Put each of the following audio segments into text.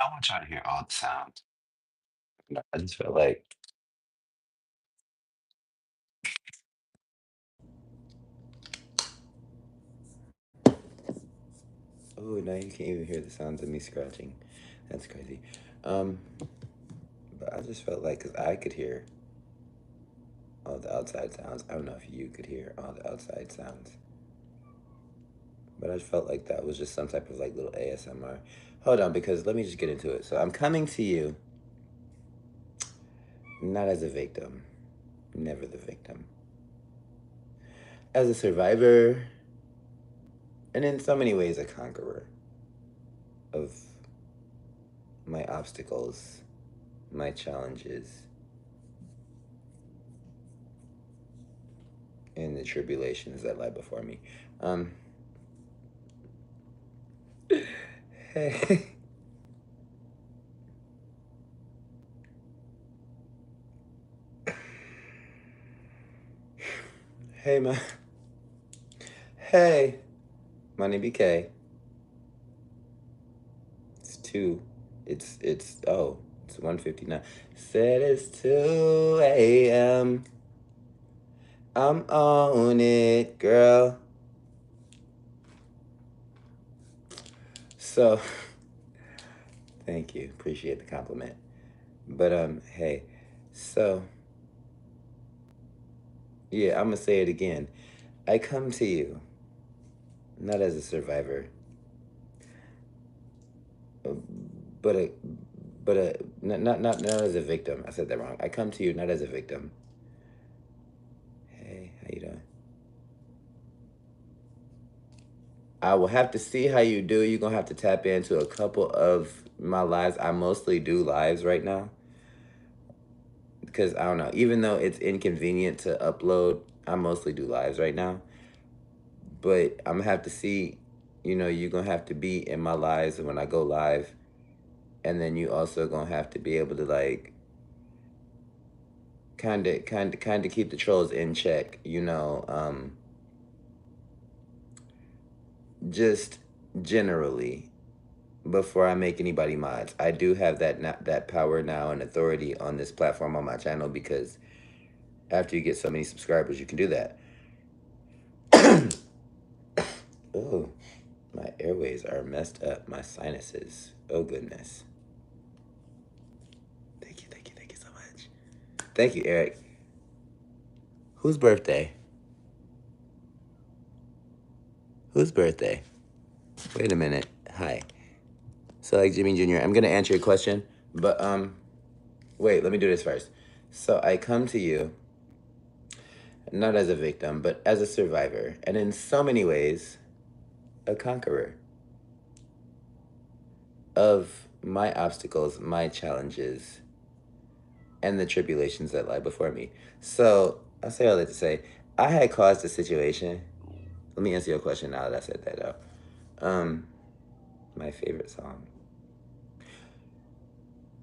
I want y'all to hear all the sounds. I just felt like, oh, now you can't even hear the sounds of me scratching. That's crazy. Um, but I just felt like, because I could hear all the outside sounds. I don't know if you could hear all the outside sounds, but I felt like that was just some type of like little ASMR. Hold on, because let me just get into it. So I'm coming to you not as a victim, never the victim, as a survivor, and in so many ways a conqueror of my obstacles, my challenges, and the tribulations that lie before me. Um, hey, hey, hey, my name BK. It's two. It's 1:59. Said it's 2 a.m. I'm on it, girl. So, thank you. Appreciate the compliment. But hey, so yeah, I'm gonna say it again. I come to you not as a survivor, but a not as a victim. I said that wrong. I come to you not as a victim. Hey, how you doing? I will have to see how you do. You're gonna have to tap into a couple of my lives. I mostly do lives right now because I don't know. Even though it's inconvenient to upload, I mostly do lives right now. But I'm gonna have to see. You're gonna have to be in my lives when I go live, and then you also gonna have to be able to like kind of keep the trolls in check. Just generally before I make anybody mods. I do have that power now and authority on this platform on my channel because after you get so many subscribers, you can do that. Oh, my airways are messed up. My sinuses. Oh goodness. Thank you so much. Thank you, Eric. Whose birthday? Whose birthday? Wait a minute. Hi. So like Jimmy Jr., I'm gonna answer your question, but wait, let me do this first. So I come to you not as a victim, but as a survivor, and in so many ways, a conqueror of my obstacles, my challenges, and the tribulations that lie before me. So I'll say all that to say, I had caused a situation. Let me answer your question now that I said that out. My favorite song.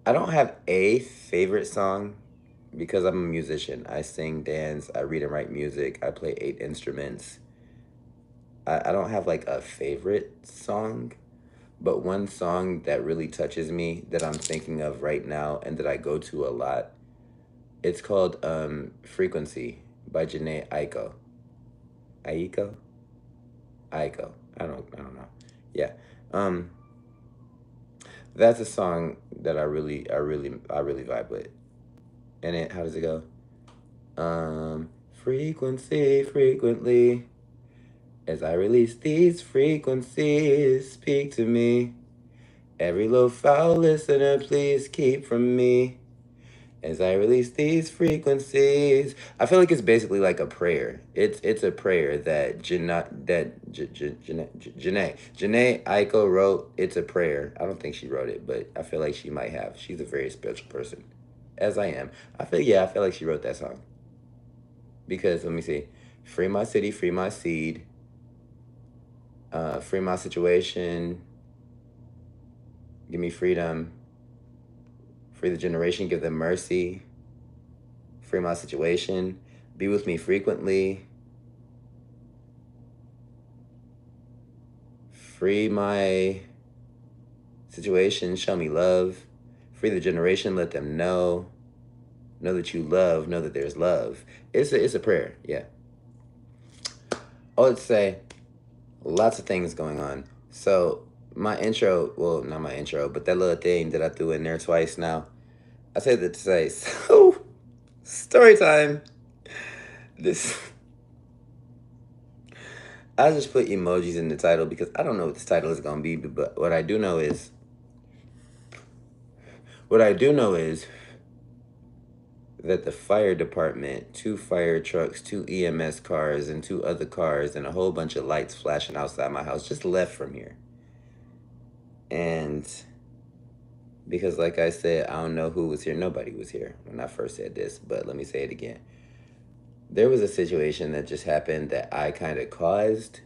I don't have a favorite song because I'm a musician. I sing, dance, I read and write music, I play 8 instruments. I don't have like a favorite song, but one song that really touches me that I'm thinking of right now and that I go to a lot, it's called Frequency by Janae Aiko. Aiko? Aiko. I don't know. Yeah. Um that's a song that I really vibe with. And how does it go? Frequency, frequently. As I release these frequencies, speak to me. Every low foul listener, please keep from me. As I release these frequencies, I feel like it's basically like a prayer. It's a prayer that Janae Aiko wrote. It's a prayer. I don't think she wrote it, but I feel like she might have. She's a very spiritual person, as I am. I feel like she wrote that song because let me see, free my city, free my seed, free my situation, give me freedom, free the generation, give them mercy, free my situation, be with me frequently, free my situation, show me love. Free the generation, let them know. Know that you love, know that there's love. It's a prayer, yeah. Oh, let's say lots of things going on. So my intro, well, not my intro, but that little thing that I threw in there twice now. I said that to say, so story time. This I just put emojis in the title because I don't know what this title is gonna be, but what I do know is that the fire department, 2 fire trucks, 2 EMS cars, and 2 other cars, and a whole bunch of lights flashing outside my house just left from here. And because, like I said, I don't know who was here. Nobody was here when I first said this, but let me say it again. There was a situation that just happened that I kind of caused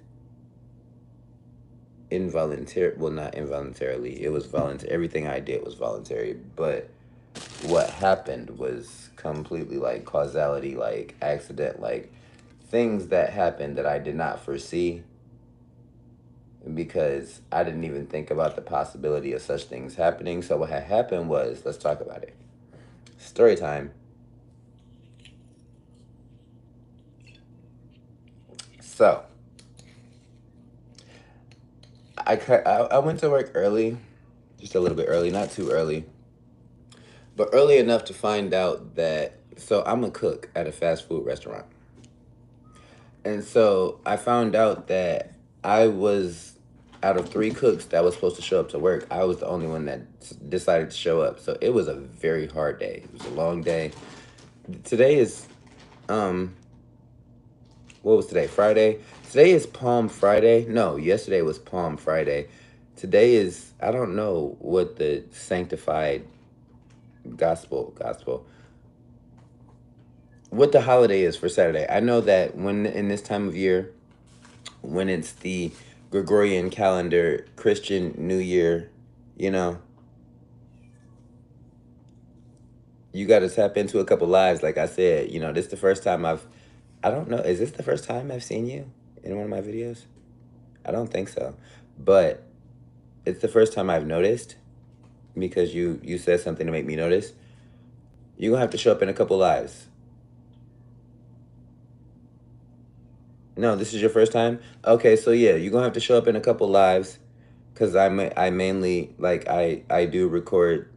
involuntary. Well, not involuntarily. It was voluntary. Everything I did was voluntary, but what happened was completely like causality, like accident, like things that happened that I did not foresee because I didn't even think about the possibility of such things happening. So what had happened was, let's talk about it. Story time. So I went to work early, just a little bit early, not too early, but early enough to find out that, so I'm a cook at a fast food restaurant. And so I found out that I was, out of 3 cooks that was supposed to show up to work, I was the only one that decided to show up. So it was a very hard day. It was a long day. Today is, um, what was today? Friday? Today is Palm Friday. No, yesterday was Palm Friday. Today is, I don't know what the sanctified gospel, what the holiday is for Saturday. I know that when in this time of year, when it's the Gregorian calendar, Christian New Year, you know, you got to tap into a couple lives. Like I said, this is the first time I don't know, is this the first time I've seen you in one of my videos? I don't think so. But it's the first time I've noticed because you said something to make me notice. You're going to have to show up in a couple lives. No, this is your first time? Okay, so yeah, you're going to have to show up in a couple lives because I mainly, like, I do record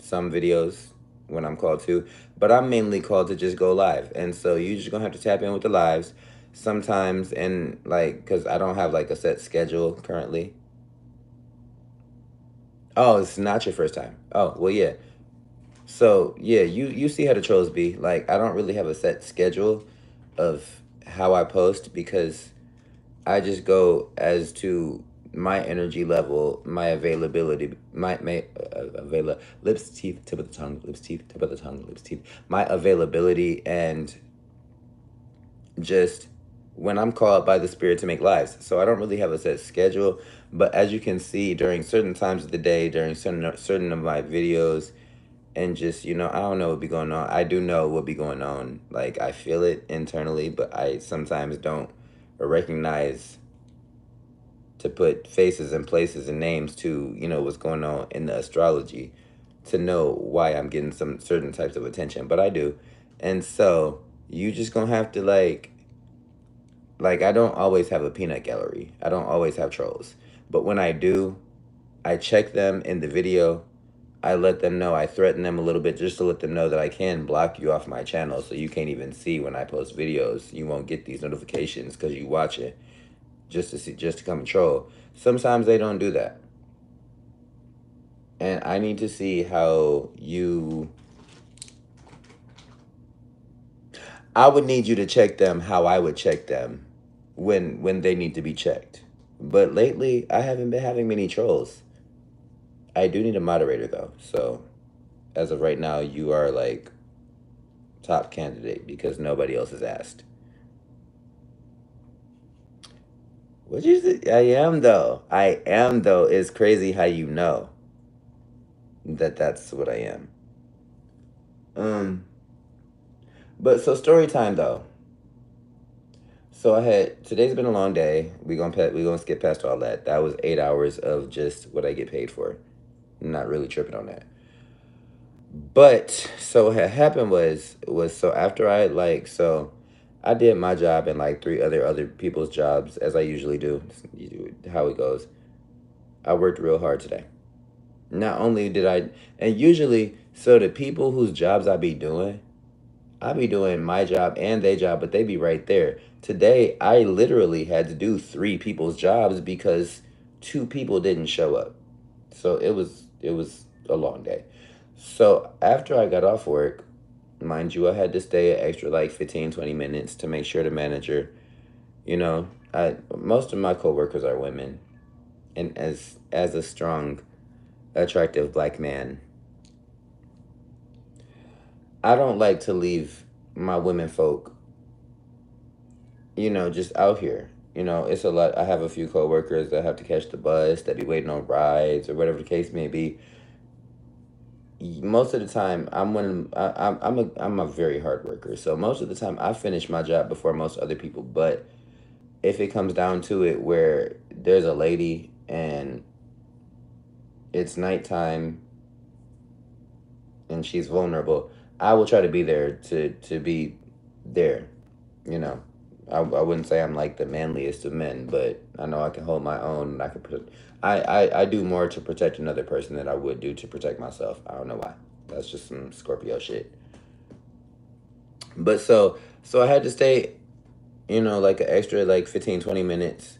some videos when I'm called to, but I'm mainly called to just go live. And so you just gonna have to tap in with the lives sometimes, and like, cause I don't have like a set schedule currently. Oh, it's not your first time. Oh, well, yeah. So yeah, you see how the trolls be. Like, I don't really have a set schedule of how I post because I just go as to my energy level, my availability, my lips, teeth, tip of the tongue, lips, teeth, tip of the tongue, lips, teeth, my availability, and just when I'm called by the Spirit to make lives. So I don't really have a set schedule, but as you can see, during certain times of the day, during certain of my videos, and just, I don't know what be going on. I do know what be going on. Like, I feel it internally, but I sometimes don't recognize to put faces and places and names to, what's going on in the astrology to know why I'm getting some certain types of attention, but I do. And so you just gonna have to like I don't always have a peanut gallery. I don't always have trolls. But when I do, I check them in the video. I let them know, I threaten them a little bit just to let them know that I can block you off my channel so you can't even see when I post videos. You won't get these notifications because you watch it just to come and troll. Sometimes they don't do that. And I need to see how I would need you to check them how I would check them when they need to be checked. But lately, I haven't been having many trolls. I do need a moderator though. So as of right now, you are like top candidate because nobody else has asked. What you say? I am though. I am though. It's crazy how you know that that's what I am. Um, but so story time though. So today's been a long day. We gonna skip past all that. That was 8 hours of just what I get paid for. Not really tripping on that. But so what had happened was so after I like so I did my job and like three other people's jobs as I usually do. How it goes. I worked real hard today. Not only did I, and usually, so the people whose jobs I be doing my job and their job, but they be right there. Today, I literally had to do three people's jobs because two people didn't show up. So it was a long day. So after I got off work, mind you, I had to stay an extra like 15, 20 minutes to make sure the manager, most of my coworkers are women, and as a strong, attractive black man, I don't like to leave my women folk, just out here. It's a lot. I have a few coworkers that have to catch the bus, that be waiting on rides or whatever the case may be. Most of the time, I'm a very hard worker. So most of the time, I finish my job before most other people. But if it comes down to it, where there's a lady and it's nighttime and she's vulnerable, I will try to be there to be there. You know, I wouldn't say I'm like the manliest of men, but I know I can hold my own and I can protect. I do more to protect another person than I would do to protect myself. I don't know why. That's just some Scorpio shit. But so I had to stay, like an extra like 15, 20 minutes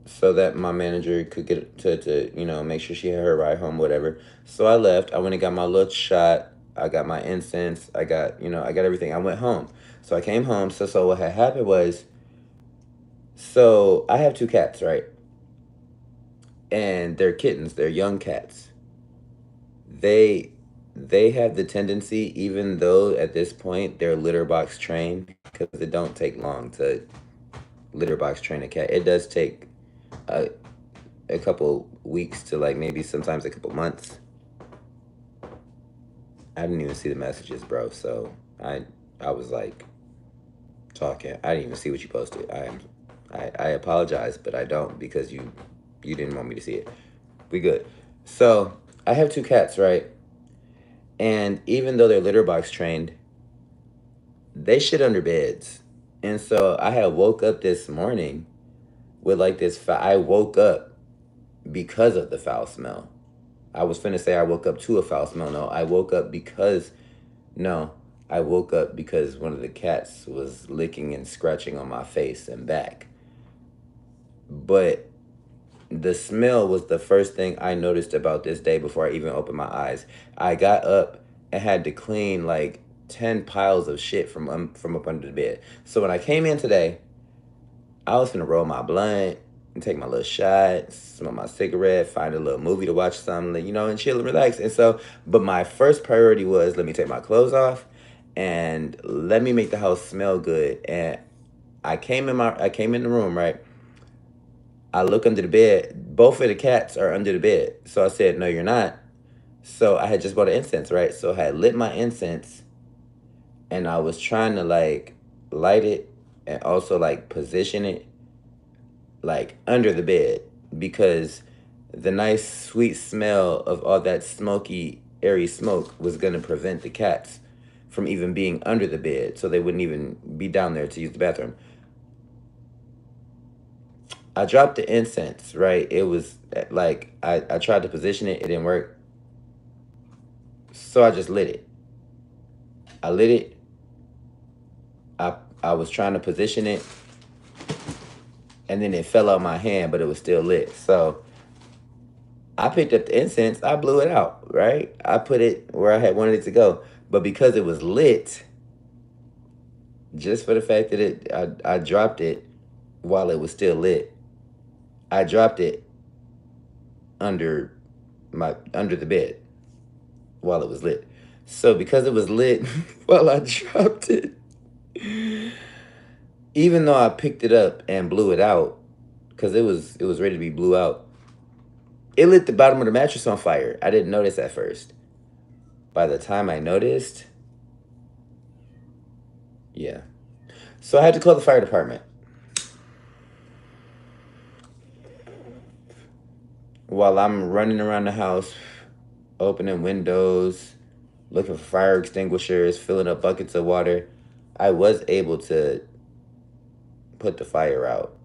so that my manager could get to make sure she had her ride home, whatever. So I left. I went and got my little shot. I got my incense. I got everything. I went home. So I came home. So what had happened was, so I have two cats, right? And they're kittens. They're young cats. They they have the tendency, even though at this point they're litter box trained, because it don't take long to litter box train a cat. It does take a, a couple weeks to like maybe sometimes a couple months. I didn't even see the messages, bro. So I was like talking. I didn't even see what you posted. I apologize, but I don't because you didn't want me to see it. We good. So I have two cats, right? And even though they're litter box trained, they shit under beds. And so I had woke up this morning with like this. I woke up because of the foul smell. I was finna say I woke up to a foul smell. No, I woke up because no, I woke up because one of the cats was licking and scratching on my face and back. But the smell was the first thing I noticed about this day before I even opened my eyes. I got up and had to clean like 10 piles of shit from up under the bed. So when I came in today, I was gonna roll my blunt and take my little shot, smoke my cigarette, find a little movie to watch something, and chill and relax. And so, but my first priority was let me take my clothes off and let me make the house smell good. And I came in the room, right? I look under the bed. Both of the cats are under the bed. So I said, no, you're not. So I had just bought an incense, right? So I had lit my incense and I was trying to like light it and also like position it like under the bed because the nice sweet smell of all that smoky, airy smoke was going to prevent the cats from even being under the bed so they wouldn't even be down there to use the bathroom. I dropped the incense, right? It was like I tried to position it, it didn't work. So I just lit it. I lit it. I was trying to position it and then it fell out my hand, but it was still lit. So I picked up the incense, I blew it out, right? I put it where I had wanted it to go. But because it was lit, just for the fact that I dropped it while it was still lit. I dropped it under under the bed while it was lit. So because it was lit while I dropped it, even though I picked it up and blew it out, because it was ready to be blew out, it lit the bottom of the mattress on fire. I didn't notice at first. By the time I noticed, yeah. So I had to call the fire department. While I'm running around the house, opening windows, looking for fire extinguishers, filling up buckets of water. I was able to put the fire out.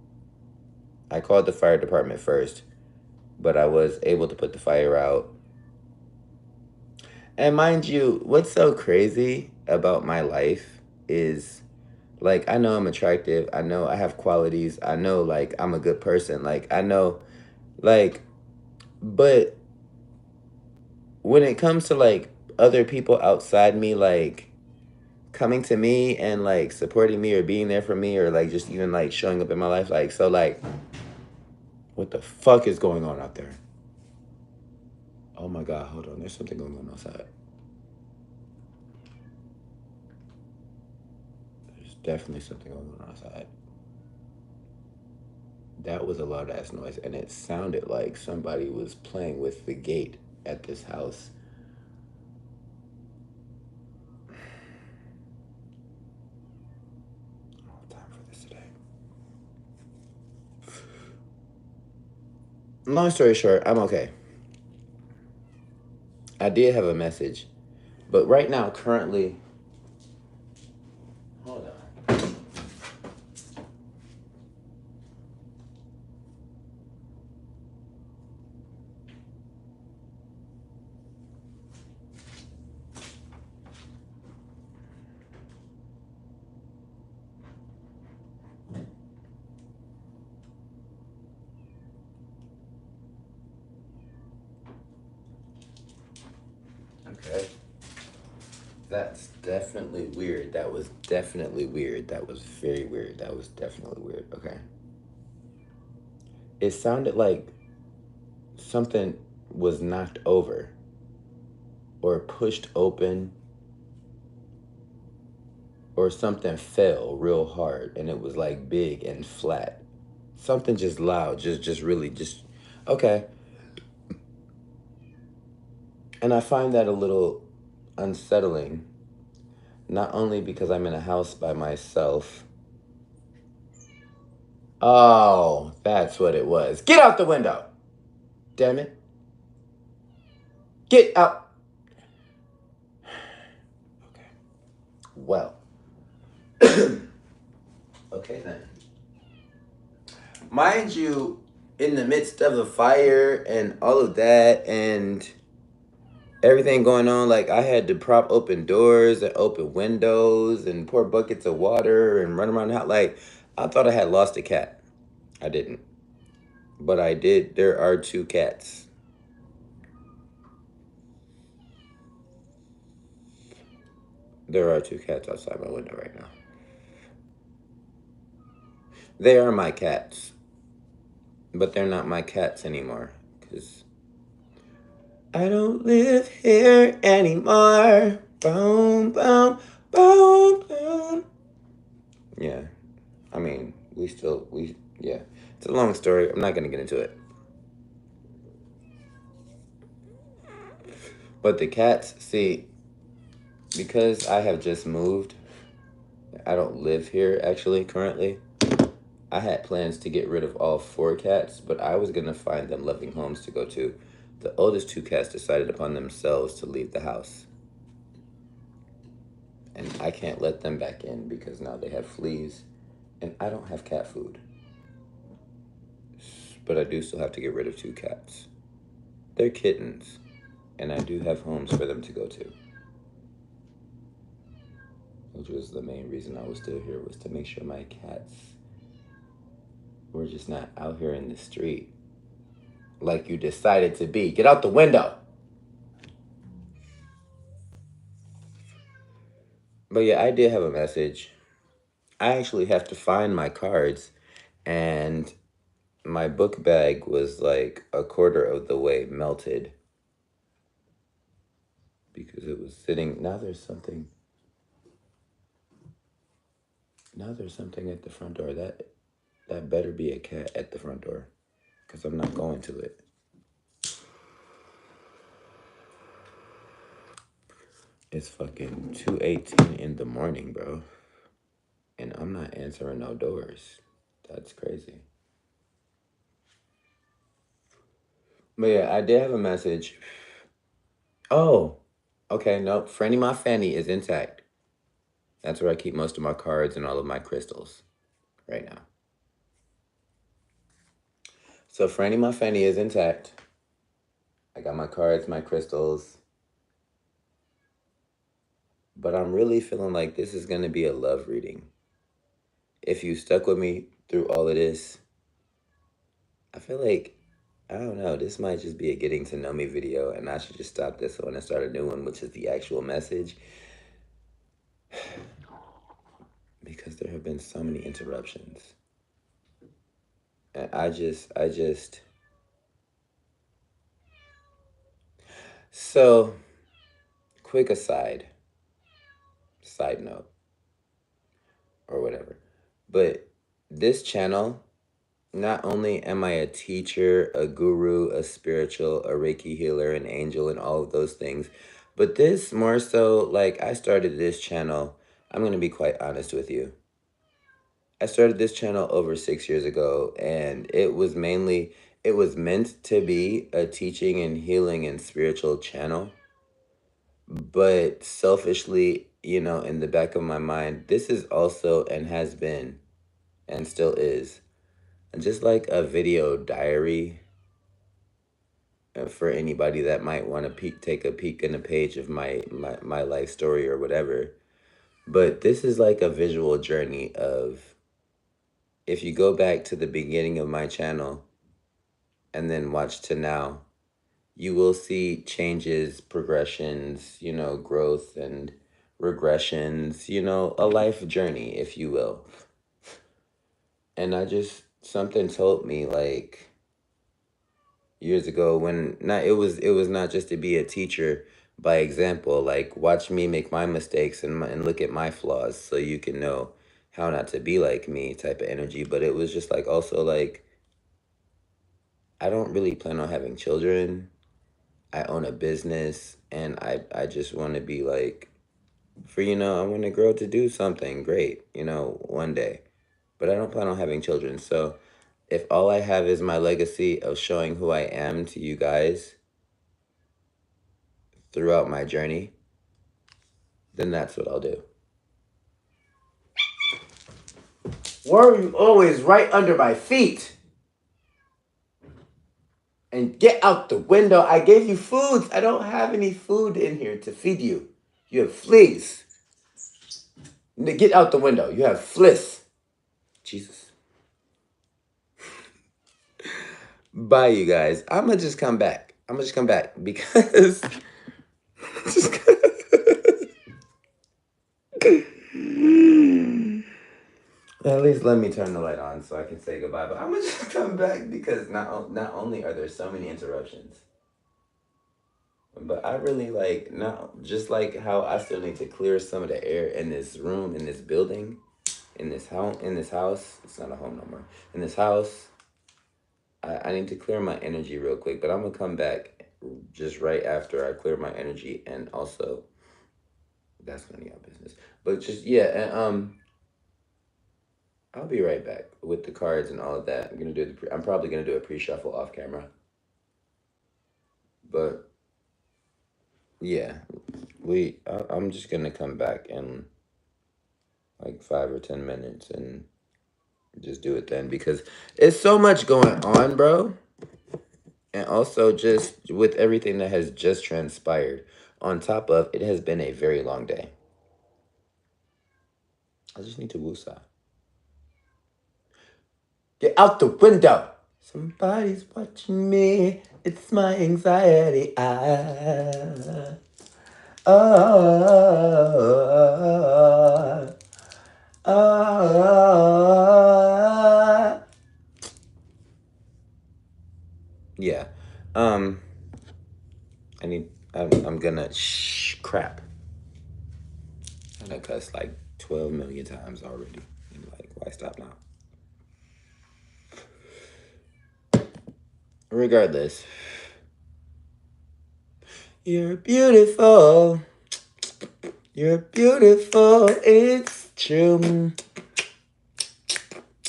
I called the fire department first, but I was able to put the fire out. And mind you, what's so crazy about my life is like I know I'm attractive. I know I have qualities. I know like I'm a good person. Like I know like but when it comes to like other people outside me like coming to me and like supporting me or being there for me or like just even like showing up in my life like so like what the fuck is going on out there? Oh my god, hold on. There's something going on outside. There's definitely something going on outside. That was a loud ass noise, and it sounded like somebody was playing with the gate at this house. I don't have time for this today. Long story short, I'm okay. I did have a message, but right now, currently, hold on. Okay. That's definitely weird. That was definitely weird. That was very weird. That was definitely weird. Okay. It sounded like something was knocked over or pushed open or something fell real hard and it was like big and flat. Something just loud, just really just okay. And I find that a little unsettling, not only because I'm in a house by myself. Oh, that's what it was. Get out the window. Damn it. Get out. Okay. Well. Okay then. Mind you, in the midst of the fire and all of that and everything going on, like I had to prop open doors and open windows and pour buckets of water and run around the house. Like I thought I had lost a cat. I didn't. But I did. There are two cats. There are two cats outside my window right now. They are my cats. But they're not my cats anymore. Because I don't live here anymore. Boom, boom, boom, boom. Yeah. I mean, yeah. It's a long story. I'm not going to get into it. But the cats, see, because I have just moved, I don't live here actually currently. I had plans to get rid of all four cats, but I was going to find them loving homes to go to. The oldest two cats decided upon themselves to leave the house. And I can't let them back in because now they have fleas and I don't have cat food. But I do still have to get rid of two cats. They're kittens, and I do have homes for them to go to. Which was the main reason I was still here, was to make sure my cats were just not out here in the street like you decided to be. Get out the window. But yeah, I did have a message. I actually have to find my cards, and my book bag was like a quarter of the way melted because it was sitting. Now there's something at the front door. That better be a cat at the front door, because I'm not going to it. It's fucking 2:18 in the morning, bro. And I'm not answering no doors. That's crazy. But yeah, I did have a message. Oh, okay. Nope. Franny My Fanny is intact. That's where I keep most of my cards and all of my crystals right now. So Franny My Fanny is intact. I got my cards, my crystals. But I'm really feeling like this is going to be a love reading. If you stuck with me through all of this, I feel like, I don't know, this might just be a getting to know me video, and I should just stop this one and start a new one, which is the actual message. Because there have been so many interruptions. And so, quick side note, or whatever. But this channel, not only am I a teacher, a guru, a spiritual, a Reiki healer, an angel, and all of those things, but this more so, like, I started this channel, I'm going to be quite honest with you. I started this channel over 6 years ago, and it was meant to be a teaching and healing and spiritual channel. But selfishly, in the back of my mind, this is also and has been and still is just like a video diary for anybody that might want to take a peek in a page of my life story or whatever. But this is like a visual journey of, if you go back to the beginning of my channel and then watch to now, you will see changes, progressions, growth and regressions, a life journey, if you will. And something told me, like, years ago, when not it was not just to be a teacher by example, like, watch me make my mistakes and look at my flaws so you can know how not to be like me type of energy. But it was just like, also, like, I don't really plan on having children. I own a business, and I just want to be like, I want to grow to do something great, one day. But I don't plan on having children. So if all I have is my legacy of showing who I am to you guys throughout my journey, then that's what I'll do. Why are you always right under my feet? And get out the window. I gave you foods. I don't have any food in here to feed you. You have fleas. Get out the window. You have fliss. Jesus. Bye, you guys. I'm going to just come back. Because at least let me turn the light on so I can say goodbye. But I'm going to just come back because not only are there so many interruptions, but I really like, not just like how I still need to clear some of the air in this room, in this building, in this house. It's not a home no more. In this house, I need to clear my energy real quick, but I'm gonna come back just right after I clear my energy, and also that's none of y'all business. But just, yeah, and I'll be right back with the cards and all of that. I'm probably gonna do a pre-shuffle off camera, but yeah, I'm just gonna come back in like 5 or 10 minutes and just do it then, because it's so much going on, bro. And also, just with everything that has just transpired, on top of it, has been a very long day. I just need to woosah. Get out the window. Somebody's watching me. It's my anxiety. Oh, oh. Yeah. I'm gonna crap. I done cussed like 12 million times already. And like, why stop now? Regardless, you're beautiful. You're beautiful. It's true.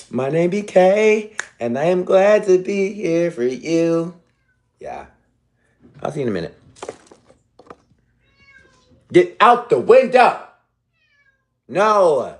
My name BK, and I am glad to be here for you. Yeah. I'll see you in a minute. Get out the window. No.